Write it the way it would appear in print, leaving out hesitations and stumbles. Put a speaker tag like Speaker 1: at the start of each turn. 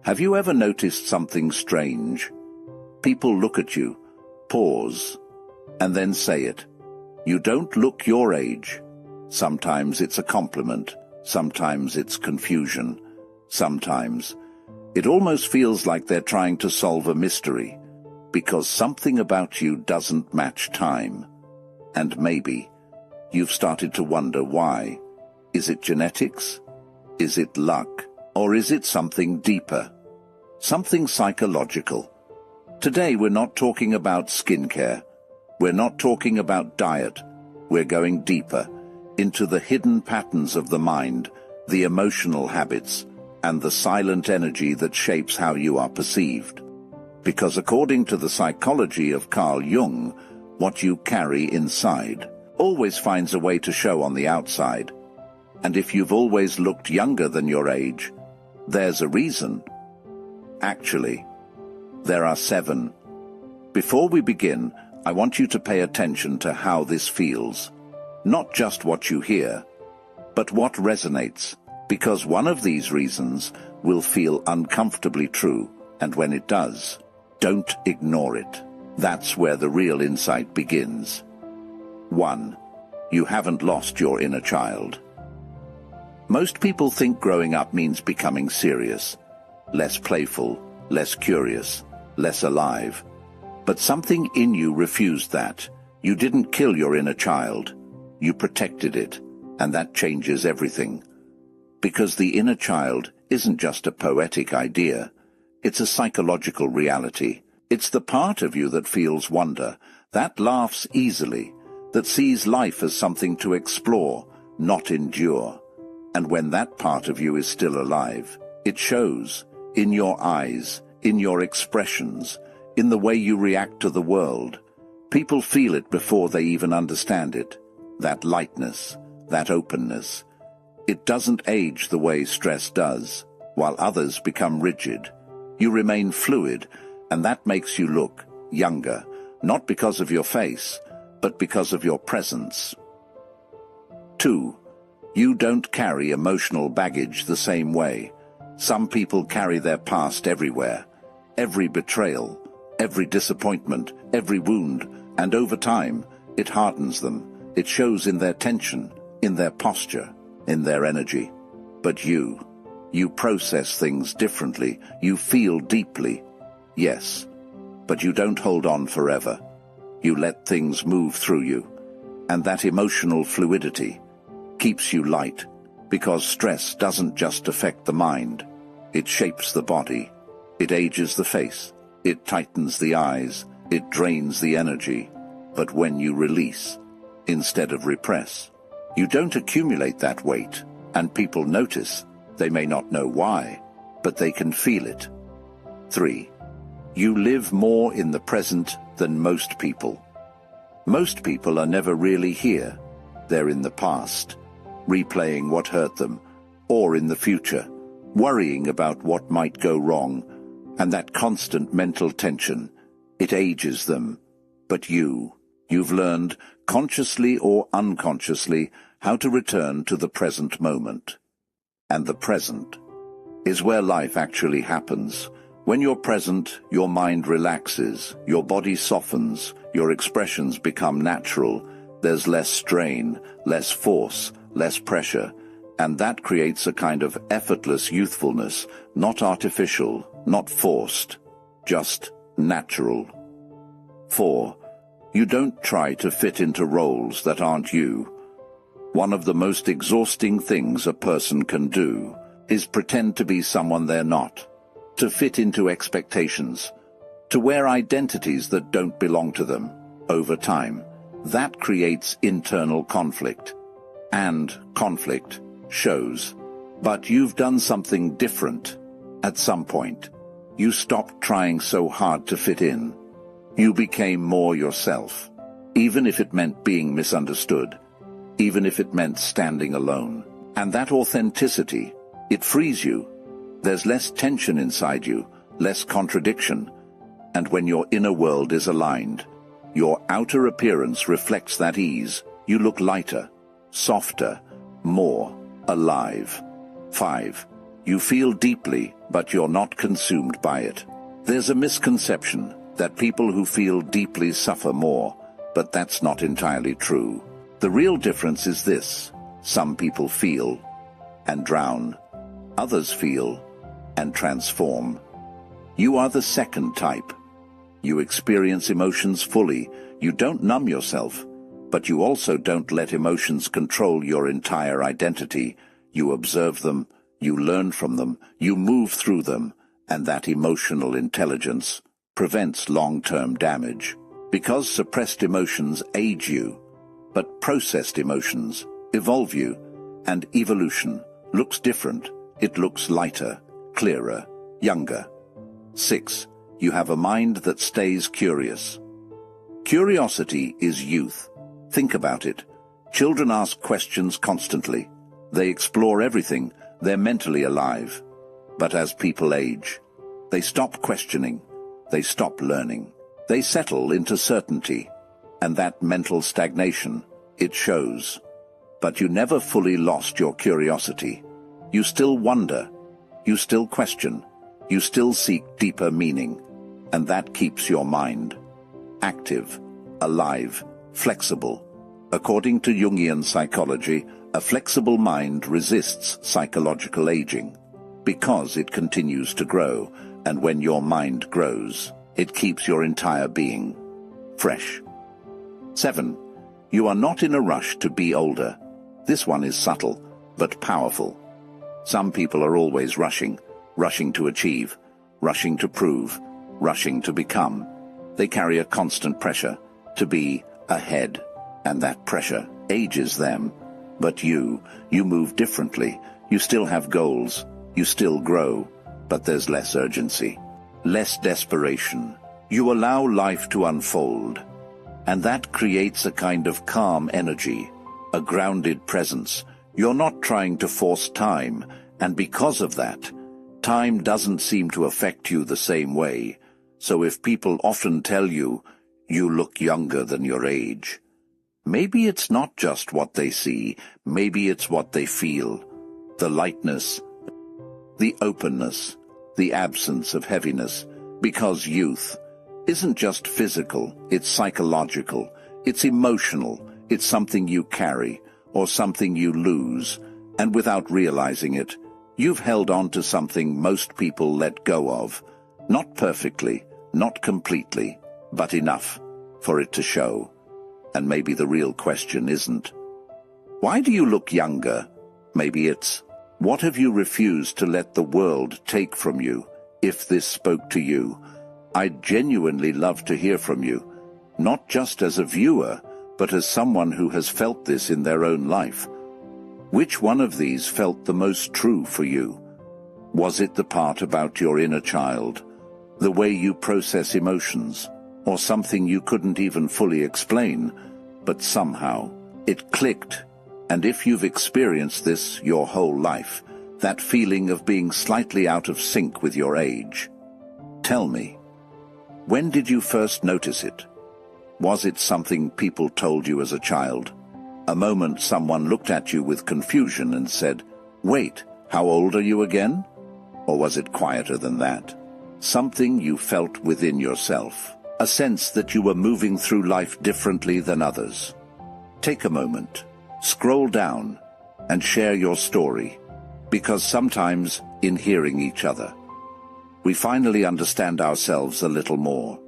Speaker 1: Have you ever noticed something strange? People look at you, pause, and then say it. You don't look your age. Sometimes it's a compliment, sometimes it's confusion, sometimes it almost feels like they're trying to solve a mystery, because something about you doesn't match time. And maybe you've started to wonder why. Is it genetics? Is it luck? Or is it something deeper? Something psychological? Today we're not talking about skincare. We're not talking about diet. We're going deeper into the hidden patterns of the mind, the emotional habits, and the silent energy that shapes how you are perceived. Because according to the psychology of Carl Jung, what you carry inside always finds a way to show on the outside. And if you've always looked younger than your age, there's a reason. Actually, there are 7. Before we begin, I want you to pay attention to how this feels. Not just what you hear, but what resonates, because one of these reasons will feel uncomfortably true, and when it does, don't ignore it. That's where the real insight begins. 1. You haven't lost your inner child. Most people think growing up means becoming serious, less playful, less curious, less alive. But something in you refused that. You didn't kill your inner child. You protected it, and that changes everything. Because the inner child isn't just a poetic idea. It's a psychological reality. It's the part of you that feels wonder, that laughs easily, that sees life as something to explore, not endure. And when that part of you is still alive, it shows in your eyes, in your expressions, in the way you react to the world. People feel it before they even understand it. That lightness, that openness. It doesn't age the way stress does. While others become rigid, you remain fluid, and that makes you look younger, not because of your face, but because of your presence. 2. You don't carry emotional baggage the same way. Some people carry their past everywhere. Every betrayal, every disappointment, every wound, and over time, it hardens them. It shows in their tension, in their posture, in their energy. But you process things differently. You feel deeply, yes, but you don't hold on forever. You let things move through you, and that emotional fluidity keeps you light, because stress doesn't just affect the mind. It shapes the body. It ages the face. It tightens the eyes. It drains the energy. But when you release, instead of repress, you don't accumulate that weight, and people notice. They may not know why, but they can feel it. 3. You live more in the present than most people. Most people are never really here. They're in the past, replaying what hurt them, or in the future, worrying about what might go wrong, and that constant mental tension, it ages them. But you've learned, consciously or unconsciously, how to return to the present moment. And the present is where life actually happens. When you're present, your mind relaxes, your body softens, your expressions become natural. There's less strain, less force, less pressure, and that creates a kind of effortless youthfulness, not artificial, not forced, just natural. 4. You don't try to fit into roles that aren't you. One of the most exhausting things a person can do is pretend to be someone they're not, to fit into expectations, to wear identities that don't belong to them. Over time, that creates internal conflict, and conflict shows. But you've done something different. At some point, you stopped trying so hard to fit in. You became more yourself, even if it meant being misunderstood, even if it meant standing alone. And that authenticity, it frees you. There's less tension inside you, less contradiction. And when your inner world is aligned, your outer appearance reflects that ease. You look lighter, softer, more alive. 5. You feel deeply, but you're not consumed by it. There's a misconception that people who feel deeply suffer more, but that's not entirely true. The real difference is this: some people feel and drown, others feel and transform. You are the second type. You experience emotions fully. You don't numb yourself, but you also don't let emotions control your entire identity. You observe them, you learn from them, you move through them, and that emotional intelligence prevents long-term damage. Because suppressed emotions age you, but processed emotions evolve you, and evolution looks different. It looks lighter, clearer, younger. 6. You have a mind that stays curious. Curiosity is youth. Think about it. Children ask questions constantly. They explore everything. They're mentally alive. But as people age, they stop questioning. They stop learning. They settle into certainty. And that mental stagnation, it shows. But you never fully lost your curiosity. You still wonder. You still question. You still seek deeper meaning. And that keeps your mind active, alive, flexible. According to Jungian psychology, a flexible mind resists psychological aging because it continues to grow, and when your mind grows, it keeps your entire being fresh. 7. You are not in a rush to be older. This one is subtle, but powerful. Some people are always rushing to achieve, rushing to prove, rushing to become. They carry a constant pressure to be ahead, and that pressure ages them. But you move differently. You still have goals, you still grow, but there's less urgency, less desperation. You allow life to unfold, and that creates a kind of calm energy, a grounded presence. You're not trying to force time, and because of that, time doesn't seem to affect you the same way. So if people often tell you, you look younger than your age, maybe it's not just what they see, maybe it's what they feel. The lightness, the openness, the absence of heaviness. Because youth isn't just physical, it's psychological, it's emotional, it's something you carry, or something you lose, and without realizing it, you've held on to something most people let go of. Not perfectly, not completely, but enough for it to show. And maybe the real question isn't, why do you look younger? Maybe it's, what have you refused to let the world take from you? If this spoke to you, I'd genuinely love to hear from you, not just as a viewer, but as someone who has felt this in their own life. Which one of these felt the most true for you? Was it the part about your inner child, the way you process emotions, or something you couldn't even fully explain, but somehow it clicked? And if you've experienced this your whole life, that feeling of being slightly out of sync with your age, tell me, when did you first notice it? Was it something people told you as a child? A moment someone looked at you with confusion and said, "Wait, how old are you again?" Or was it quieter than that? Something you felt within yourself, a sense that you were moving through life differently than others. Take a moment, scroll down, and share your story, because sometimes, in hearing each other, we finally understand ourselves a little more.